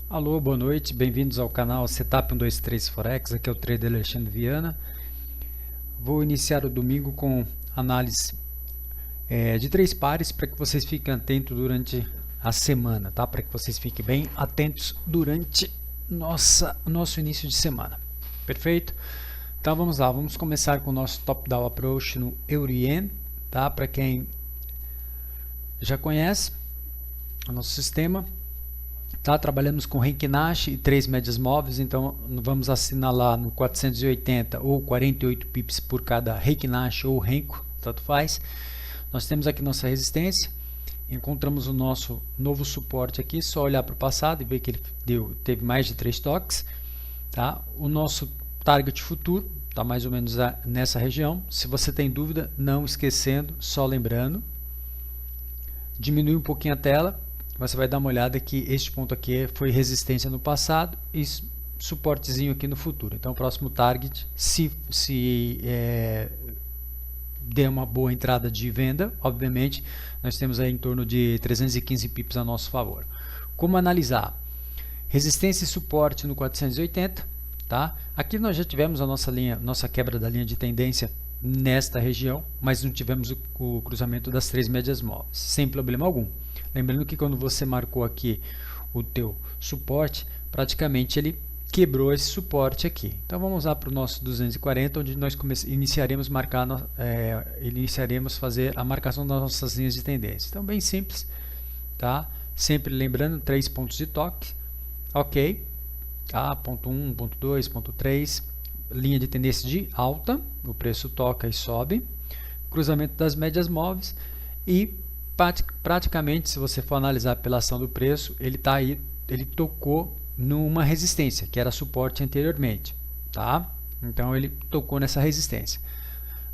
Alô, boa noite, bem-vindos ao canal Setup 123 Forex, aqui é o trader Alexandre Viana. Vou iniciar o domingo com análise de três pares para que vocês fiquem atentos durante a semana, tá? Para que vocês fiquem bem atentos durante nosso início de semana. Perfeito? Então vamos lá, vamos começar com o nosso top-down approach no Euro-Yen, tá? Para quem já conhece o nosso sistema. Tá, trabalhamos com Renki Nash e 3 médias móveis, então vamos assinalar no 480 ou 48 pips por cada Renki Nash ou Renko, tanto faz. Nós temos aqui nossa resistência, encontramos o nosso novo suporte aqui, só olhar para o passado e ver que ele teve mais de 3 toques. Tá? O nosso target futuro está mais ou menos nessa região. Se você tem dúvida, não esquecendo, só lembrando, diminui um pouquinho a tela. Você vai dar uma olhada que este ponto aqui foi resistência no passado e suportezinho aqui no futuro. Então o próximo target, se der uma boa entrada de venda, obviamente nós temos aí em torno de 315 pips a nosso favor. Como analisar? Resistência e suporte no 480, tá? Aqui nós já tivemos a nossa quebra da linha de tendência nesta região, mas não tivemos o cruzamento das 3 médias móveis, sem problema algum. Lembrando que quando você marcou aqui o teu suporte, praticamente ele quebrou esse suporte aqui. Então vamos lá para o nosso 240, onde nós iniciaremos fazer a marcação das nossas linhas de tendência. Então bem simples, tá? Sempre lembrando 3 pontos de toque, ok? Tá? Ponto 1, ponto 2, ponto 3, linha de tendência de alta, o preço toca e sobe, cruzamento das médias móveis e praticamente, se você for analisar pela ação do preço, ele tocou numa resistência, que era suporte anteriormente, tá? Então ele tocou nessa resistência.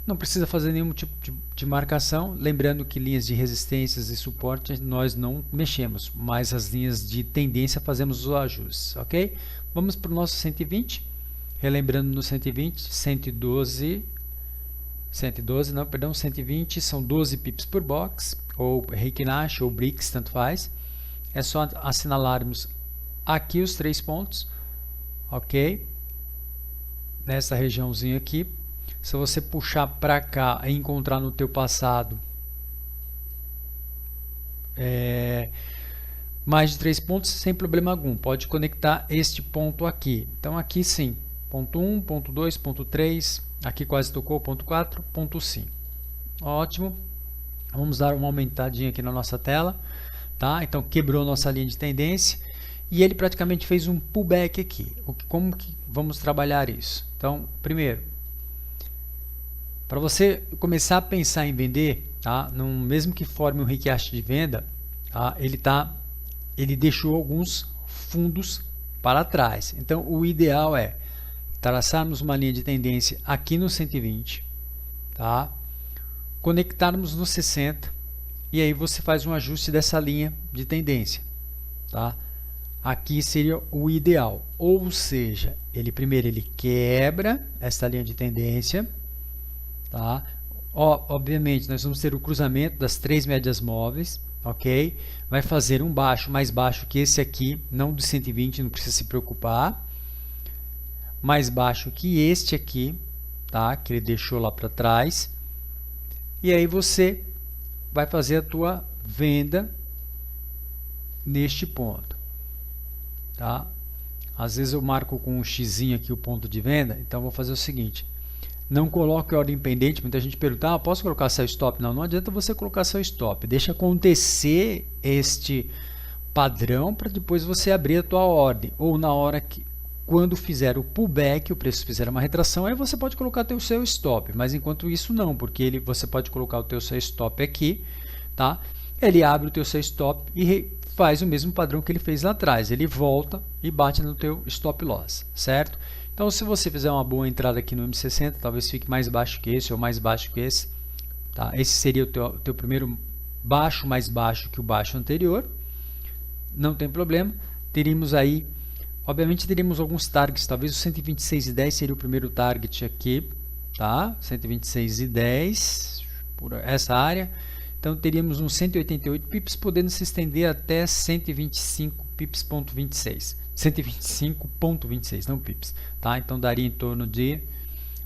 Não precisa fazer nenhum tipo de marcação, lembrando que linhas de resistências e suporte nós não mexemos, mas as linhas de tendência fazemos os ajustes, ok? Vamos para o nosso 120, relembrando no 120, 120 são 12 pips por box, ou Renki Nash ou BRICS, tanto faz. É só assinalarmos aqui os 3 pontos, ok? Nessa regiãozinha aqui. Se você puxar para cá e encontrar no teu passado mais de 3 pontos, sem problema algum, pode conectar este ponto aqui. Então aqui sim, ponto 1, ponto 2, ponto 3, aqui quase tocou, ponto 4, ponto 5. Ótimo. Vamos dar uma aumentadinha aqui na nossa tela, tá? Então quebrou nossa linha de tendência e ele praticamente fez um pullback aqui. Como que vamos trabalhar isso? Então, primeiro, para você começar a pensar em vender, tá? Mesmo que forme um request de venda, tá? Ele deixou alguns fundos para trás. Então, o ideal é traçarmos uma linha de tendência aqui no 120, tá? Conectarmos no 60 e aí você faz um ajuste dessa linha de tendência, tá? Aqui seria o ideal, ou seja, primeiro ele quebra essa linha de tendência, tá? Obviamente nós vamos ter o cruzamento das 3 médias móveis, ok? Vai fazer um baixo mais baixo que esse aqui, não do 120, não precisa se preocupar, mais baixo que este aqui, tá? Que ele deixou lá para trás. E aí você vai fazer a tua venda neste ponto, tá? Às vezes eu marco com um xizinho aqui o ponto de venda, então vou fazer o seguinte: não coloque ordem pendente. Muita gente pergunta, posso colocar seu stop? Não, não adianta você colocar seu stop, deixa acontecer este padrão para depois você abrir a tua ordem, ou na hora que quando fizer o pullback, o preço fizer uma retração, aí você pode colocar o seu stop, mas enquanto isso não, porque você pode colocar o seu stop aqui, tá? Ele abre o seu stop e faz o mesmo padrão que ele fez lá atrás, ele volta e bate no teu stop loss, certo? Então se você fizer uma boa entrada aqui no M60, talvez fique mais baixo que esse ou mais baixo que esse, tá? Esse seria o teu primeiro baixo, mais baixo que o baixo anterior, não tem problema. Teríamos aí, obviamente teríamos alguns targets, talvez o 126,10 seria o primeiro target aqui, tá? 126,10 por essa área, Então teríamos uns 188 pips, podendo se estender até 125 pips.26. 125.26, não pips, tá? Então daria em torno de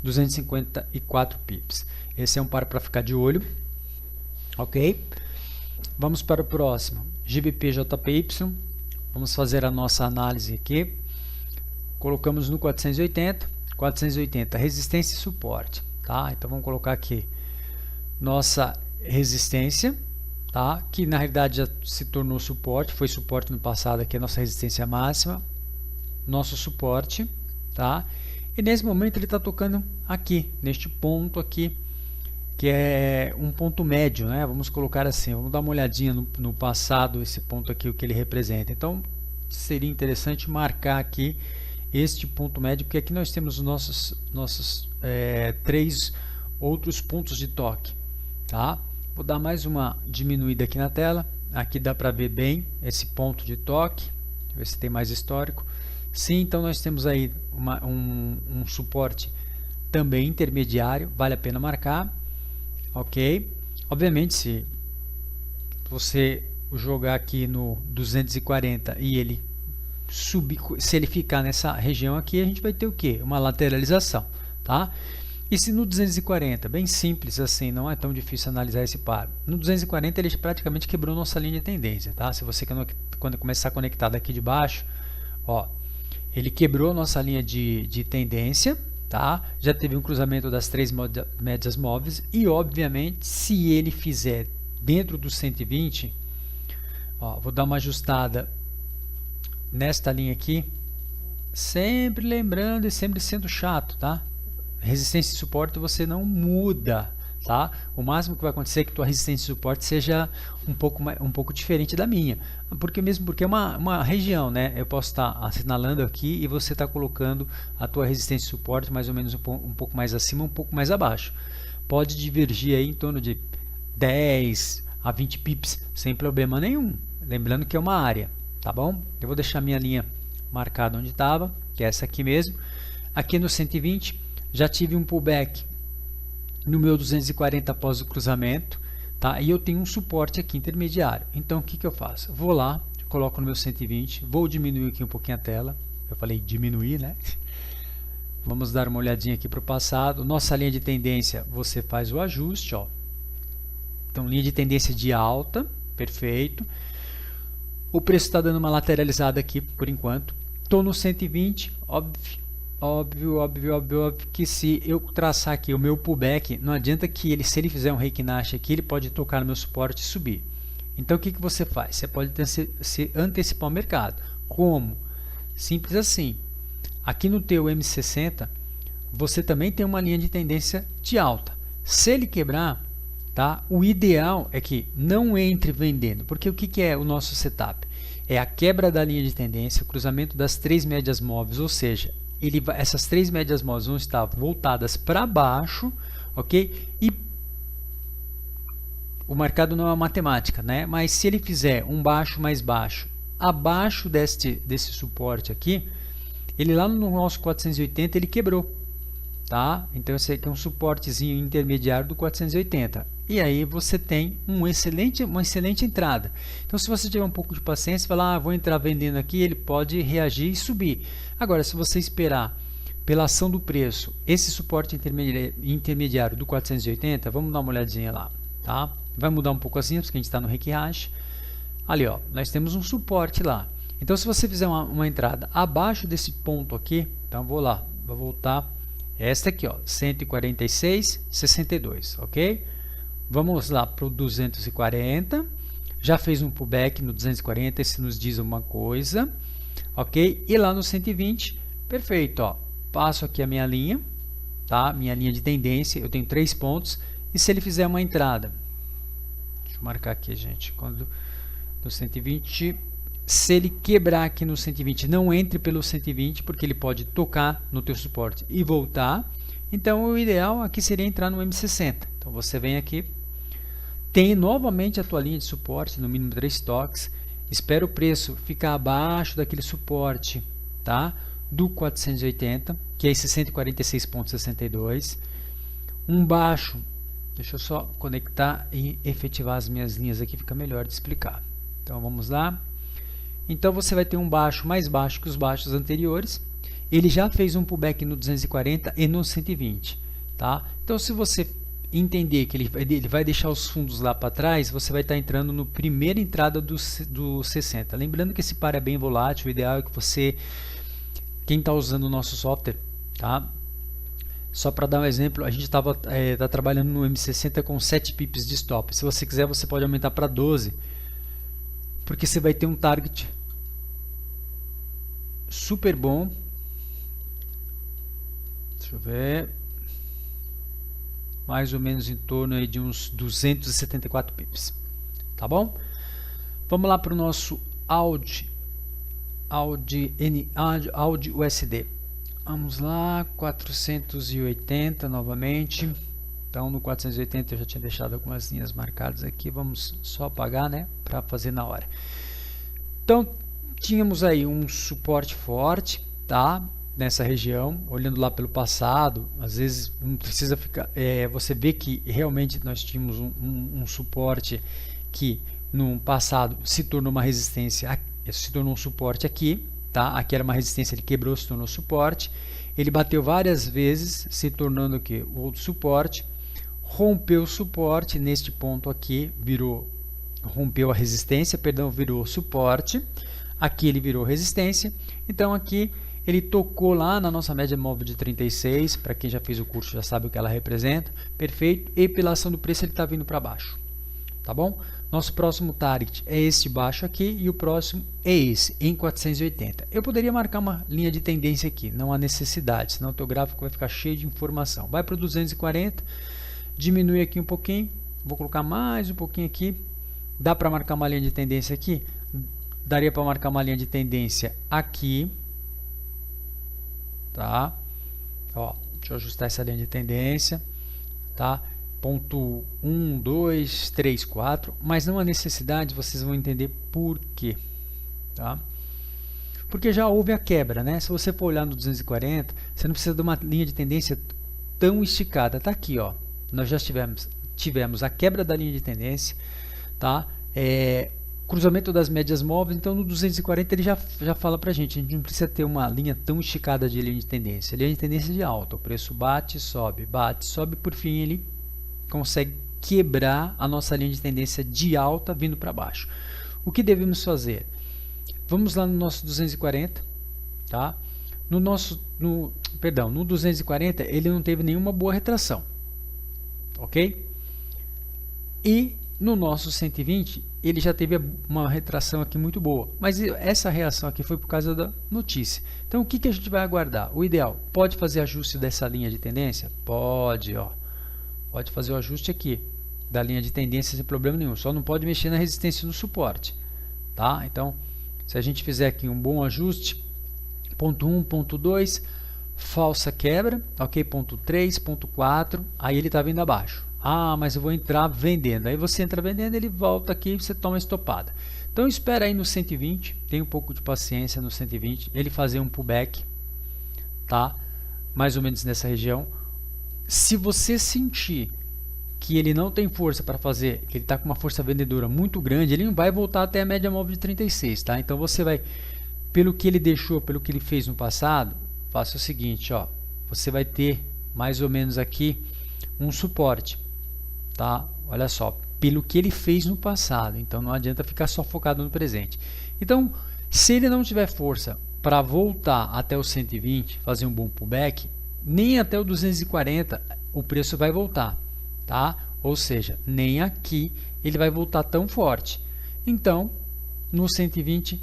254 pips. Esse é um par para ficar de olho, ok? Vamos para o próximo, GBP-JPY. Vamos fazer a nossa análise aqui. Colocamos no 480, resistência e suporte, tá? Então vamos colocar aqui nossa resistência, tá? Que na realidade já se tornou suporte, foi suporte no passado, aqui é a nossa resistência máxima, nosso suporte, tá? E nesse momento ele está tocando aqui, neste ponto aqui, que é um ponto médio, né? Vamos colocar assim, vamos dar uma olhadinha no passado, esse ponto aqui, o que ele representa. Então seria interessante marcar aqui este ponto médio, porque aqui nós temos os nossos 3 outros pontos de toque, tá? Vou dar mais uma diminuída aqui na tela. Aqui dá para ver bem esse ponto de toque. Deixa eu ver se tem mais histórico. Sim, então nós temos aí um suporte também intermediário, vale a pena marcar, ok? Obviamente, se você jogar aqui no 240 e ele subir, se ele ficar nessa região aqui, a gente vai ter o que? Uma lateralização, tá? E se no 240, bem simples assim, não é tão difícil analisar esse par. No 240 ele praticamente quebrou nossa linha de tendência, tá? Se você quando começar a conectar daqui de baixo, ó, ele quebrou nossa linha de tendência, tá? Já teve um cruzamento das 3 médias móveis e obviamente se ele fizer dentro dos 120, ó, vou dar uma ajustada nesta linha aqui, sempre lembrando e sempre sendo chato, tá? Resistência e suporte você não muda, tá? O máximo que vai acontecer é que tua resistência e suporte seja um pouco diferente da minha, porque é uma região, né? Eu posso estar assinalando aqui e você está colocando a tua resistência e suporte mais ou menos um pouco mais acima, um pouco mais abaixo. Pode divergir aí em torno de 10 a 20 pips sem problema nenhum. Lembrando que é uma área, tá bom? Eu vou deixar minha linha marcada onde estava, que é essa aqui mesmo. Aqui no 120 já tive um pullback no meu 240 após o cruzamento, tá? E eu tenho um suporte aqui intermediário. Então o que eu faço? Vou lá, coloco no meu 120, vou diminuir aqui um pouquinho a tela. Eu falei diminuir, né? Vamos dar uma olhadinha aqui para o passado. Nossa linha de tendência, você faz o ajuste, ó. Então linha de tendência de alta, perfeito. O preço está dando uma lateralizada aqui por enquanto. Estou no 120, óbvio que se eu traçar aqui o meu pullback, não adianta que se ele fizer um Reiki Nashi aqui, ele pode tocar no meu suporte e subir. Então o que você faz? Você pode se antecipar o mercado. Como? Simples assim. Aqui no teu M60, você também tem uma linha de tendência de alta. Se ele quebrar, tá? O ideal é que não entre vendendo, porque o que é o nosso setup? É a quebra da linha de tendência, o cruzamento das 3 médias móveis, ou seja, essas 3 médias móveis vão estar voltadas para baixo, ok? E o mercado não é uma matemática, né? Mas se ele fizer um baixo mais baixo, abaixo desse suporte aqui, ele lá no nosso 480 ele quebrou, tá? Então esse aqui é um suportezinho intermediário do 480. E aí você tem uma excelente entrada. Então se você tiver um pouco de paciência, falar, vou entrar vendendo aqui, ele pode reagir e subir. Agora, se você esperar pela ação do preço, esse suporte intermediário do 480, vamos dar uma olhadinha lá, tá? Vai mudar um pouco assim, porque a gente está no Reiki Hash. Ali, ó, nós temos um suporte lá. Então se você fizer uma entrada abaixo desse ponto aqui, então vou voltar, esta aqui, ó, 146,62, ok? Vamos lá para o 240, já fez um pullback no 240, esse nos diz uma coisa, ok? E lá no 120, perfeito, ó, passo aqui a minha linha, tá? Minha linha de tendência, eu tenho 3 pontos, e se ele fizer uma entrada, deixa eu marcar aqui, gente, quando no 120, se ele quebrar aqui no 120, não entre pelo 120, porque ele pode tocar no teu suporte e voltar. Então o ideal aqui seria entrar no M60. Então você vem aqui, tem novamente a tua linha de suporte, no mínimo 3 toques, espera o preço ficar abaixo daquele suporte, tá? Do 480, que é esse 146,62. Um baixo Deixa eu só conectar e efetivar as minhas linhas aqui, fica melhor de explicar. Então vamos lá. Então você vai ter um baixo mais baixo que os baixos anteriores. Ele já fez um pullback no 240 e no 120, tá? Então se você entender que ele vai deixar os fundos lá para trás, você vai estar entrando no primeira entrada do 60. Lembrando que esse par é bem volátil, o ideal é que você, quem está usando o nosso software, tá? Só para dar um exemplo, a gente tá trabalhando no M60 com 7 pips de stop. Se você quiser, você pode aumentar para 12, porque você vai ter um target super bom. Deixa eu ver, mais ou menos em torno aí de uns 274 pips, tá bom? Vamos lá para o nosso Audi USD. Vamos lá, 480 novamente. Então no 480 eu já tinha deixado algumas linhas marcadas aqui, vamos só apagar, né, para fazer na hora. Então tínhamos aí um suporte forte, tá? Nessa região, olhando lá pelo passado, às vezes não precisa ficar, você vê que realmente nós tínhamos um suporte que no passado se tornou uma resistência, se tornou um suporte aqui, tá? Aqui era uma resistência, ele quebrou, se tornou suporte, ele bateu várias vezes, se tornando aqui outro suporte, rompeu o suporte, neste ponto aqui rompeu a resistência, perdão, virou suporte, aqui ele virou resistência, então aqui ele tocou lá na nossa média móvel de 36, para quem já fez o curso já sabe o que ela representa, perfeito, e pela ação do preço ele está vindo para baixo, tá bom? Nosso próximo target é esse baixo aqui e o próximo é esse, em 480. Eu poderia marcar uma linha de tendência aqui, não há necessidade, senão o teu gráfico vai ficar cheio de informação. Vai para o 240, diminui aqui um pouquinho, vou colocar mais um pouquinho aqui, dá para marcar uma linha de tendência aqui? Daria para marcar uma linha de tendência aqui, tá? Ó, deixa eu ajustar essa linha de tendência, tá? Ponto 1, 2, 3, 4, mas não há necessidade, vocês vão entender por quê, tá? Porque já houve a quebra, né? Se você for olhar no 240, você não precisa de uma linha de tendência tão esticada, tá aqui, ó. Nós já tivemos a quebra da linha de tendência, tá? Cruzamento das médias móveis, então no 240 ele já fala pra gente, a gente não precisa ter uma linha tão esticada de linha de tendência, linha de tendência de alta, o preço bate, sobe, por fim ele consegue quebrar a nossa linha de tendência de alta vindo para baixo. O que devemos fazer? Vamos lá no nosso 240, tá? No 240 ele não teve nenhuma boa retração, ok? E no nosso 120, ele já teve uma retração aqui muito boa, mas essa reação aqui foi por causa da notícia. Então o que a gente vai aguardar? O ideal, pode fazer ajuste dessa linha de tendência? Pode, ó. Pode fazer o ajuste aqui da linha de tendência sem problema nenhum, só não pode mexer na resistência do suporte, tá? Então, se a gente fizer aqui um bom ajuste, ponto 1, ponto 2, falsa quebra, ok? Ponto 3, ponto 4, aí ele está vindo abaixo. Ah, mas eu vou entrar vendendo. Aí você entra vendendo, ele volta aqui e você toma a estopada. Então espera aí no 120, tem um pouco de paciência no 120, ele fazer um pullback, tá? Mais ou menos nessa região. Se você sentir que ele não tem força para fazer, que ele está com uma força vendedora muito grande, ele não vai voltar até a média móvel de 36, tá? Então você vai, pelo que ele deixou, pelo que ele fez no passado, faça o seguinte, ó, você vai ter mais ou menos aqui um suporte, tá? Olha só, pelo que ele fez no passado, então não adianta ficar só focado no presente. Então, se ele não tiver força para voltar até o 120, fazer um bom pullback, nem até o 240 o preço vai voltar, tá? Ou seja, nem aqui ele vai voltar tão forte. Então, no 120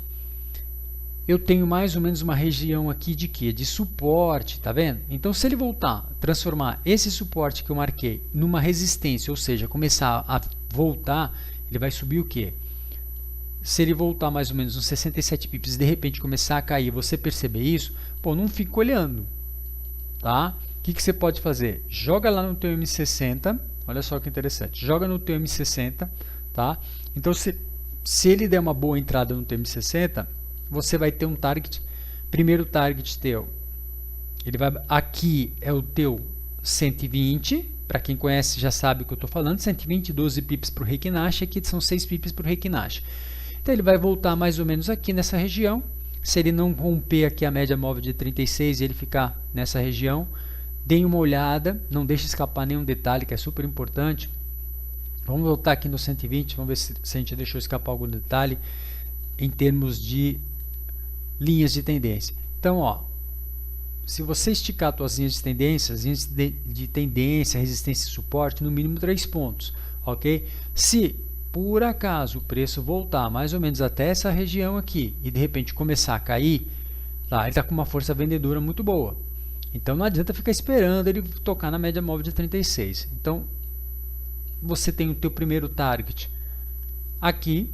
eu tenho mais ou menos uma região aqui de quê? De suporte, tá vendo? Então, se ele voltar, transformar esse suporte que eu marquei numa resistência, ou seja, começar a voltar, ele vai subir o quê? Se ele voltar mais ou menos uns 67 pips, de repente começar a cair, você perceber isso, pô, não fica olhando, tá? O que você pode fazer? Joga lá no teu M60, olha só que interessante, joga no teu M60, tá? Então, se ele der uma boa entrada no teu M60, você vai ter um target, primeiro target teu, ele vai, aqui é o teu 120, para quem conhece já sabe o que eu estou falando, 120, 12 pips para o Reiki Nash, aqui são 6 pips para o Reiki Nash. Então ele vai voltar mais ou menos aqui nessa região. Se ele não romper aqui a média móvel de 36 e ele ficar nessa região, deem uma olhada, não deixe escapar nenhum detalhe que é super importante. Vamos voltar aqui no 120, vamos ver se a gente deixou escapar algum detalhe em termos de linhas de tendência. Então, ó, se você esticar as tuas linhas de tendência, resistência e suporte, no mínimo 3 pontos, ok? Se por acaso o preço voltar mais ou menos até essa região aqui e de repente começar a cair, tá, ele está com uma força vendedora muito boa. Então não adianta ficar esperando ele tocar na média móvel de 36. Então você tem o teu primeiro target aqui,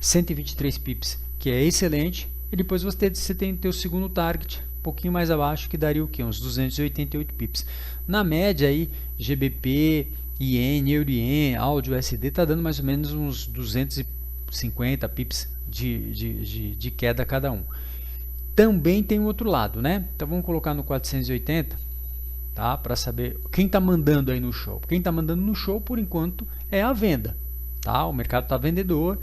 123 pips, que é excelente, e depois você tem o teu segundo target, um pouquinho mais abaixo, que daria o quê? Uns 288 pips. Na média aí, GBP, Ien, Euro-Ien, Áudio, USD está dando mais ou menos uns 250 pips de queda cada um. Também tem o outro lado, né? Então vamos colocar no 480, tá? Para saber quem está mandando aí no show. Quem está mandando no show, por enquanto, é a venda, tá? O mercado está vendedor.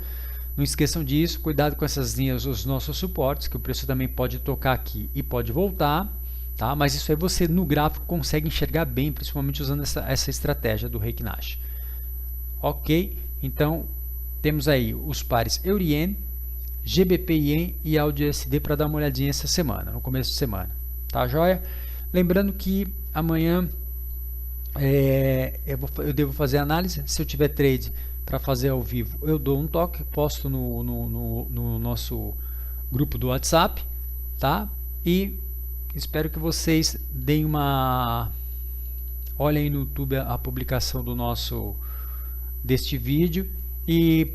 Não esqueçam disso. Cuidado com essas linhas, os nossos suportes, que o preço também pode tocar aqui e pode voltar. Tá? Mas isso aí você no gráfico consegue enxergar bem, principalmente usando essa estratégia do Reiki Nash. Ok? Então temos aí os pares Euro-Ien, GBP-Ien e Áudio-USD para dar uma olhadinha essa semana, no começo de semana. Tá joia? Lembrando que amanhã eu devo fazer análise. Se eu tiver trade para fazer ao vivo, eu dou um toque, posto no nosso grupo do WhatsApp, tá? E espero que vocês deem olhem no YouTube a publicação deste vídeo e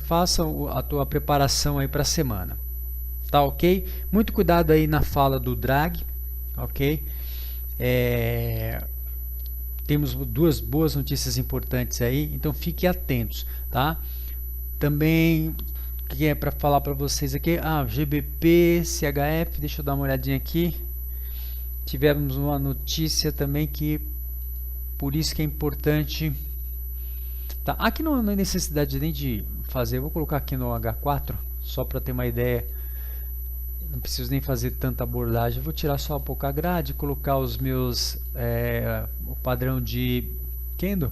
façam a tua preparação aí para a semana, tá ok? Muito cuidado aí na fala do drag, ok? Temos duas boas notícias importantes aí, então fiquem atentos, tá? Também que é para falar para vocês aqui, GBP, CHF, deixa eu dar uma olhadinha aqui. Tivemos uma notícia também que, por isso que é importante, tá? Aqui não há necessidade nem de fazer, vou colocar aqui no H4, só para ter uma ideia, não preciso nem fazer tanta abordagem, vou tirar só um pouco a grade, colocar os meus, o padrão de candle.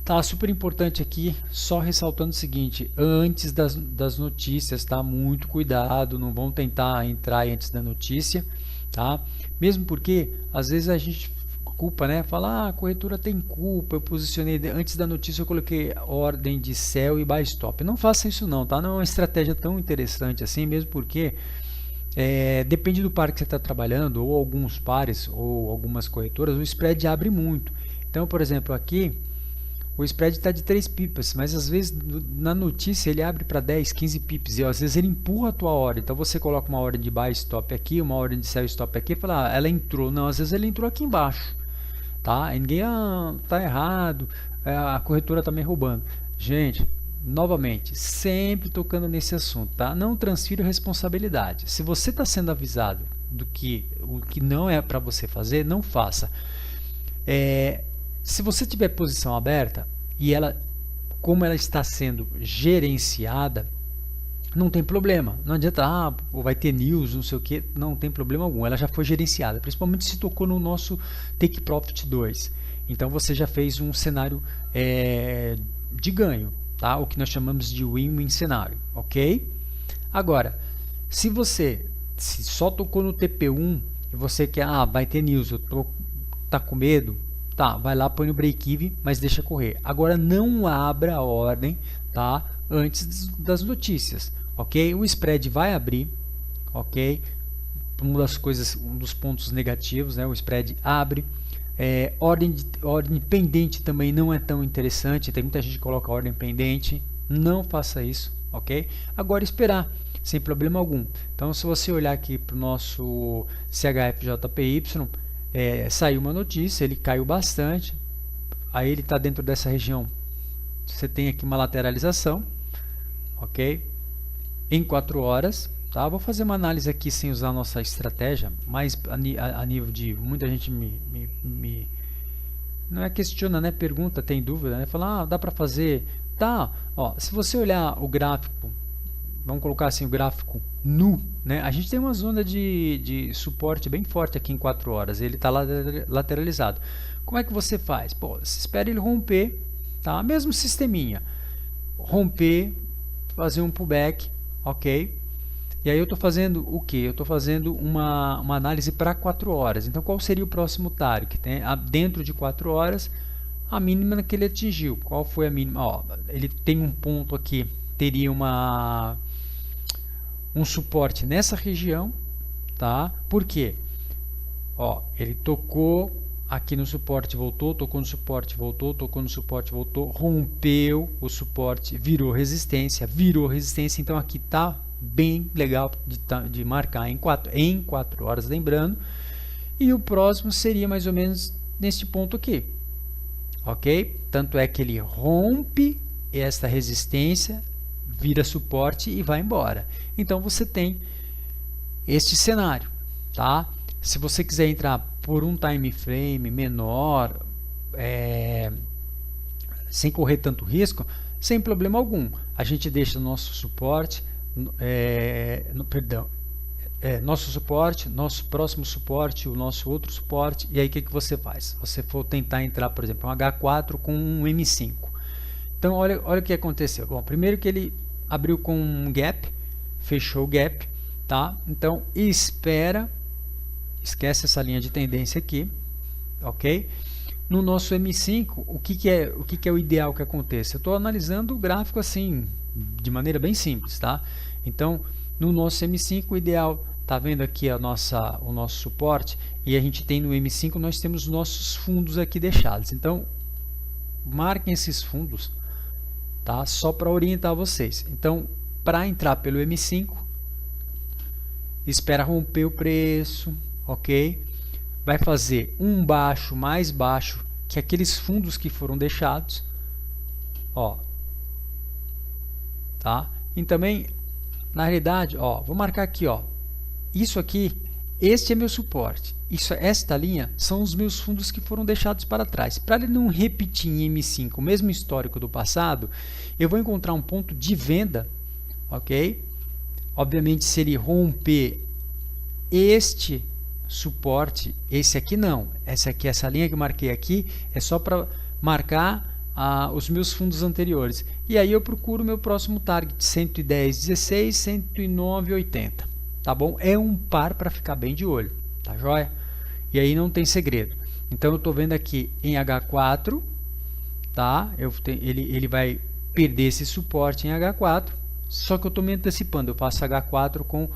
Tá super importante aqui, só ressaltando o seguinte, antes das notícias, tá? Muito cuidado, não vão tentar entrar antes da notícia, tá? Mesmo porque, às vezes a gente culpa, né? Fala, a corretora tem culpa, eu posicionei antes da notícia, eu coloquei ordem de sell e buy stop. Não faça isso não, tá? Não é uma estratégia tão interessante assim, mesmo porque depende do par que você está trabalhando, ou alguns pares, ou algumas corretoras, o spread abre muito. Então, por exemplo, aqui, o spread está de 3 pips, mas às vezes na notícia ele abre para 10, 15 pips e às vezes ele empurra a tua ordem. Então você coloca uma ordem de buy stop aqui, uma ordem de sell stop aqui e fala, ela entrou. Não, às vezes ele entrou aqui embaixo, tá? E ninguém, tá errado, a corretora está me roubando. Gente, novamente, sempre tocando nesse assunto, tá? Não transfira responsabilidade. Se você está sendo avisado do que o que não é para você fazer, não faça. Se você tiver posição aberta e como ela está sendo gerenciada, não tem problema. Não adianta, vai ter news, não sei o que, não tem problema algum. Ela já foi gerenciada, principalmente se tocou no nosso Take Profit 2. Então você já fez um cenário de ganho, tá? O que nós chamamos de win-win cenário, ok? Agora, se só tocou no TP1 e você quer, vai ter news, tá com medo? Tá, vai lá, põe no break-even, mas deixa correr. Agora não abra a ordem, tá? Antes das notícias, ok? O spread vai abrir, ok? Um dos pontos negativos, né? O spread abre. Ordem pendente também não é tão interessante. Tem muita gente que coloca ordem pendente. Não faça isso, ok? Agora esperar, sem problema algum. Então, se você olhar aqui para o nosso CHFJPY, saiu uma notícia, ele caiu bastante, aí ele está dentro dessa região, você tem aqui uma lateralização, ok? Em 4 horas, tá? Vou fazer uma análise aqui sem usar a nossa estratégia, mas a nível de muita gente me não é questiona, né? Pergunta, tem dúvida, né? Fala, ah, dá para fazer, tá? Ó, se você olhar o gráfico, vamos colocar assim o gráfico nu, né? A gente tem uma zona de suporte bem forte aqui em 4 horas, ele está lateralizado. Como é que você faz? Pô, você espera ele romper, tá? Mesmo sisteminha, romper, fazer um pullback, ok? E aí eu estou fazendo o que? Eu estou fazendo uma análise para 4 horas. Então qual seria o próximo target? Tem, dentro de 4 horas, a mínima que ele atingiu. Qual foi a mínima? Ó, ele tem um ponto aqui, teria um suporte nessa região, tá? Por quê? Ó, ele tocou aqui no suporte, voltou, tocou no suporte, voltou, tocou no suporte, voltou, rompeu o suporte, virou resistência, então aqui tá bem legal de marcar em 4 horas, lembrando. E o próximo seria mais ou menos neste ponto aqui, ok? Tanto é que ele rompe esta resistência, vira suporte e vai embora. Então você tem este cenário, tá? Se você quiser entrar por um time frame menor, sem correr tanto risco, sem problema algum, a gente deixa o nosso suporte, nosso suporte, nosso próximo suporte, o nosso outro suporte, e aí o que você faz? Você for tentar entrar, por exemplo, um H4 com um M5. Então, olha o que aconteceu. Bom, primeiro que ele abriu com um gap, fechou o gap, tá? Então, espera, esquece essa linha de tendência aqui, ok? No nosso M5, o que é o ideal que aconteça? Eu estou analisando o gráfico assim, de maneira bem simples, tá? Então, no nosso M5, o ideal, tá vendo aqui o nosso suporte, e a gente tem no M5, nós temos nossos fundos aqui deixados. Então, marquem esses fundos, tá? Só para orientar vocês. Então, para entrar pelo M5, espera romper o preço, ok? Vai fazer um baixo mais baixo que aqueles fundos que foram deixados, ó, tá? E também, na realidade, ó, vou marcar aqui, ó, isso aqui, este é meu suporte, esta linha são os meus fundos que foram deixados para trás. Para ele não repetir em M5 o mesmo histórico do passado, eu vou encontrar um ponto de venda, ok? Obviamente, se ele romper este suporte, esse aqui não, essa linha que eu marquei aqui é só para marcar os meus fundos anteriores, e aí eu procuro o meu próximo target, 110,16, 109,80, tá bom? É um par para ficar bem de olho, tá joia? E aí não tem segredo. Então eu estou vendo aqui em H4, tá? Ele vai perder esse suporte em H4, só que eu estou me antecipando, eu faço H4 com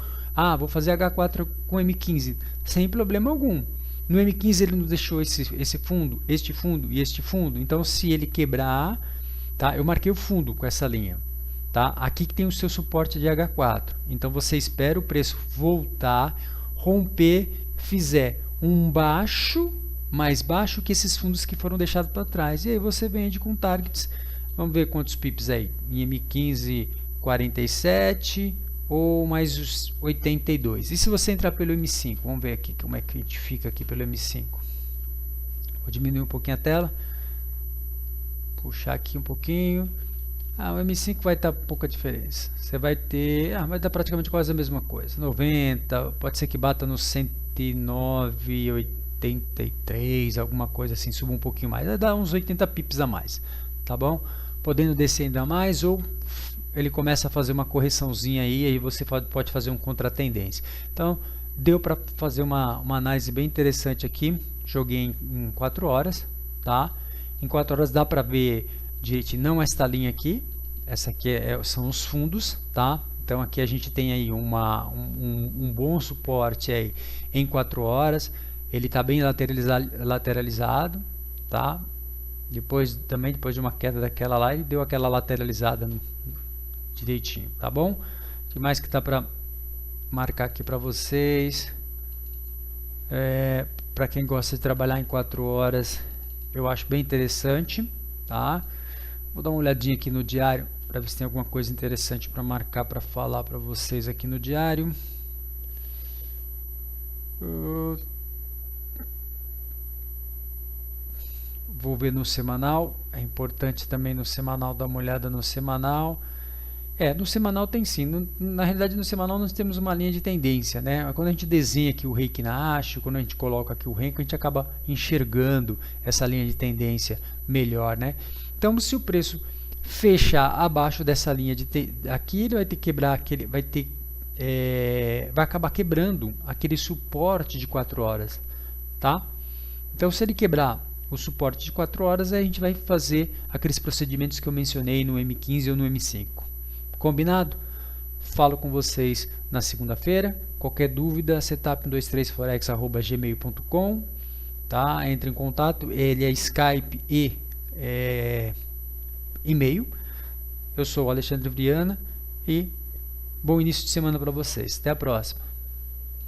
vou fazer H4 com M15, sem problema algum. No M15 ele nos deixou esse fundo, este fundo e este fundo. Então, se ele quebrar, tá? Eu marquei o fundo com essa linha, tá? Aqui que tem o seu suporte de H4. Então, você espera o preço voltar, romper, fizer um baixo, mais baixo que esses fundos que foram deixados para trás. E aí você vende com targets. Vamos ver quantos pips aí. Em M15, 47... ou mais os 82. E se você entrar pelo M5, vamos ver aqui como é que a gente fica aqui pelo M5. Vou diminuir um pouquinho a tela, puxar aqui um pouquinho. O M5 vai estar pouca diferença. Você vai ter, vai dar praticamente quase a mesma coisa. 90, pode ser que bata no 109,83, alguma coisa assim, suba um pouquinho mais. Vai dar uns 80 pips a mais, tá bom? Podendo descer ainda mais, ou ele começa a fazer uma correçãozinha aí você pode fazer um contra-tendência. Então, deu para fazer uma análise bem interessante aqui. Joguei em 4 horas, tá? Em 4 horas dá para ver direitinho, não esta linha aqui. Essa aqui são os fundos, tá? Então, aqui a gente tem aí um bom suporte aí em 4 horas. Ele está bem lateralizado, tá? Depois de uma queda daquela lá, ele deu aquela lateralizada direitinho, tá bom? O que mais que tá para marcar aqui para vocês? Para quem gosta de trabalhar em 4 horas, eu acho bem interessante, tá? Vou dar uma olhadinha aqui no diário para ver se tem alguma coisa interessante para marcar, para falar para vocês aqui no diário. vou ver no semanal, é importante também no semanal dar uma olhada no semanal. No semanal tem sim, na realidade no semanal nós temos uma linha de tendência, né? Quando a gente desenha aqui o Reiki na Asho, quando a gente coloca aqui o Renko, a gente acaba enxergando essa linha de tendência melhor, né? Então, se o preço fechar abaixo dessa linha aqui, ele vai ter que quebrar aquele, vai acabar quebrando aquele suporte de 4 horas, tá? Então, se ele quebrar o suporte de 4 horas, aí a gente vai fazer aqueles procedimentos que eu mencionei no M15 ou no M5. Combinado? Falo com vocês na segunda-feira. Qualquer dúvida, setup123forex@gmail.com, tá? Entre em contato. Ele é Skype e e-mail. Eu sou o Alexandre Viana e bom início de semana para vocês. Até a próxima.